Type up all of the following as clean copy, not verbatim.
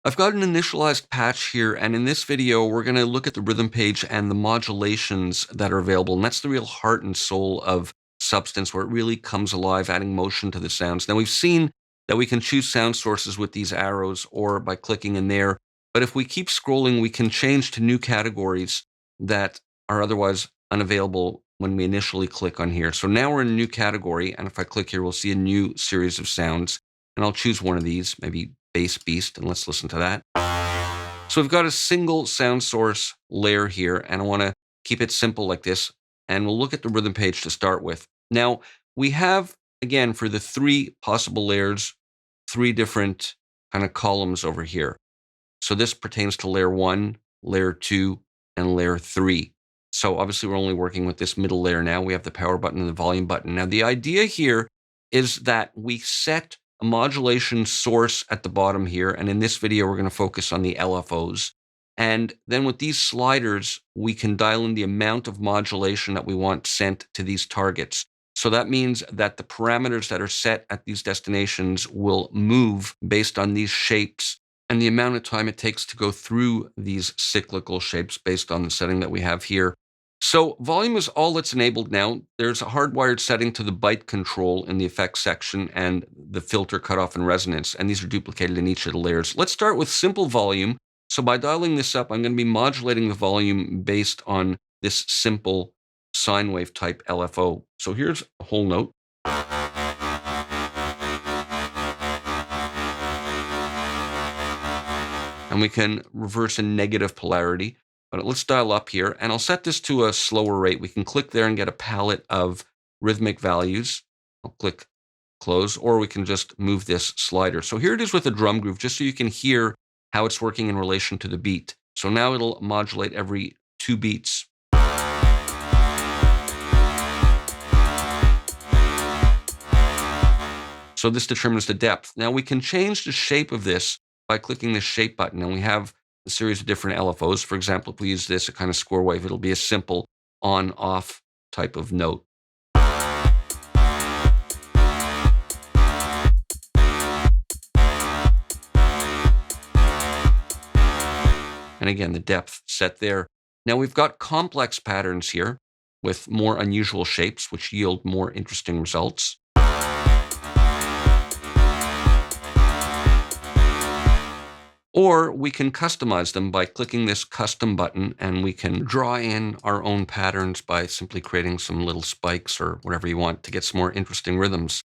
I've got an initialized patch here, and in this video, we're going to look at the rhythm page and the modulations that are available. And that's the real heart and soul of Substance, where it really comes alive, adding motion to the sounds. Now, we've seen that we can choose sound sources with these arrows or by clicking in there. But if we keep scrolling, we can change to new categories that are otherwise unavailable when we initially click on here. So now we're in a new category, and if I click here, we'll see a new series of sounds. And I'll choose one of these, maybe Bass Beast, and let's listen to that. So we've got a single sound source layer here, and I want to keep it simple like this. And we'll look at the rhythm page to start with. Now, we have, again, for the three possible layers, three different kind of columns over here. So this pertains to layer 1, layer 2, and layer 3. So obviously we're only working with this middle layer now. We have the power button and the volume button. Now the idea here is that we set a modulation source at the bottom here. And in this video, we're going to focus on the LFOs. And then with these sliders, we can dial in the amount of modulation that we want sent to these targets. So that means that the parameters that are set at these destinations will move based on these shapes and the amount of time it takes to go through these cyclical shapes based on the setting that we have here. So volume is all that's enabled now. There's a hardwired setting to the byte control in the effects section and the filter, cutoff, and resonance, and these are duplicated in each of the layers. Let's start with simple volume. So by dialing this up, I'm going to be modulating the volume based on this simple sine wave type LFO. So here's a whole note. And we can reverse a negative polarity. But let's dial up here, and I'll set this to a slower rate. We can click there and get a palette of rhythmic values. I'll click close, or we can just move this slider. So here it is with a drum groove, just so you can hear how it's working in relation to the beat. So now it'll modulate every 2 beats. So this determines the depth. Now we can change the shape of this by clicking the shape button, and we have a series of different LFOs. For example, if we use this, a kind of square wave, it'll be a simple on-off type of note. And again, the depth set there. Now we've got complex patterns here with more unusual shapes, which yield more interesting results. Or we can customize them by clicking this custom button, and we can draw in our own patterns by simply creating some little spikes or whatever you want to get some more interesting rhythms.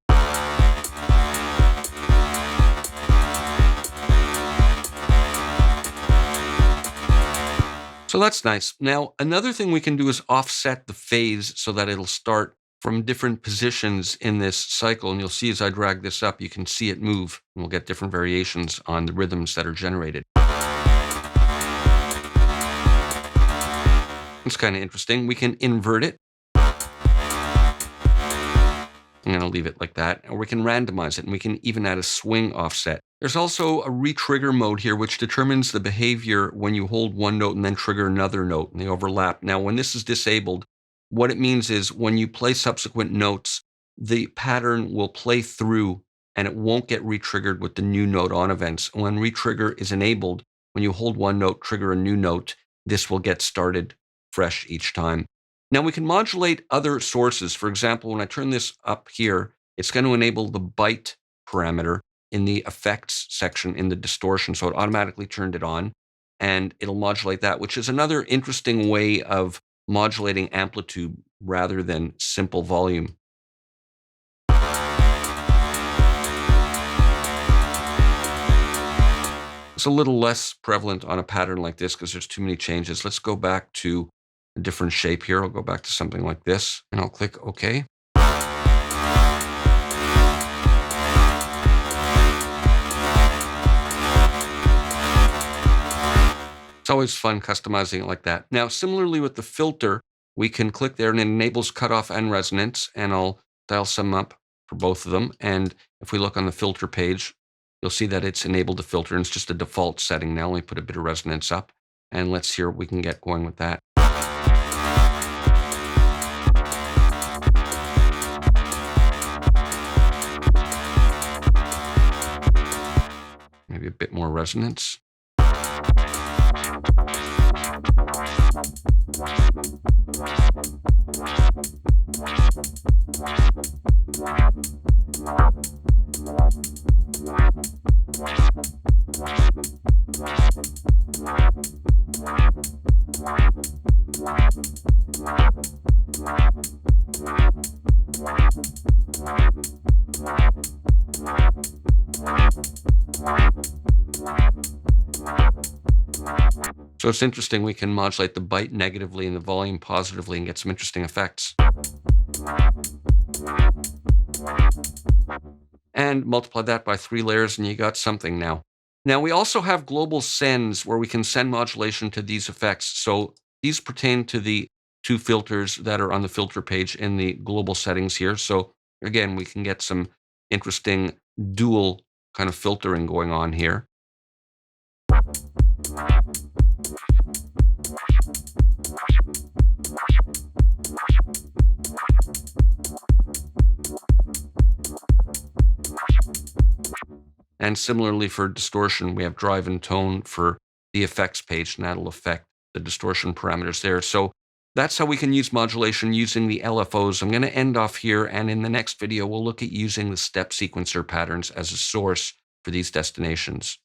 So that's nice. Now, another thing we can do is offset the phase so that it'll start from different positions in this cycle. And you'll see as I drag this up, you can see it move, and we'll get different variations on the rhythms that are generated. It's kind of interesting. We can invert it. I'm going to leave it like that. Or we can randomize it, and we can even add a swing offset. There's also a retrigger mode here, which determines the behavior when you hold one note and then trigger another note, and they overlap. Now, when this is disabled, what it means is when you play subsequent notes, the pattern will play through and it won't get re-triggered with the new note on events. When re-trigger is enabled, when you hold one note, trigger a new note, this will get started fresh each time. Now we can modulate other sources. For example, when I turn this up here, it's going to enable the byte parameter in the effects section in the distortion. So it automatically turned it on, and it'll modulate that, which is another interesting way of modulating amplitude rather than simple volume. It's a little less prevalent on a pattern like this because there's too many changes. Let's go back to a different shape here. I'll go back to something like this, and I'll click OK. It's always fun customizing it like that. Now, similarly with the filter, we can click there and it enables cutoff and resonance, and I'll dial some up for both of them. And if we look on the filter page, you'll see that it's enabled the filter, and it's just a default setting. Now let me put a bit of resonance up, and let's see what we can get going with that. Maybe a bit more resonance. So it's interesting, we can modulate the byte negatively and the volume positively and get some interesting effects. And multiply that by 3 layers and you got something now. Now we also have global sends where we can send modulation to these effects. So these pertain to the 2 filters that are on the filter page in the global settings here. So again, we can get some interesting dual kind of filtering going on here. And similarly for distortion, we have drive and tone for the effects page, and that'll affect the distortion parameters there. So that's how we can use modulation using the LFOs. I'm going to end off here, and in the next video, we'll look at using the step sequencer patterns as a source for these destinations.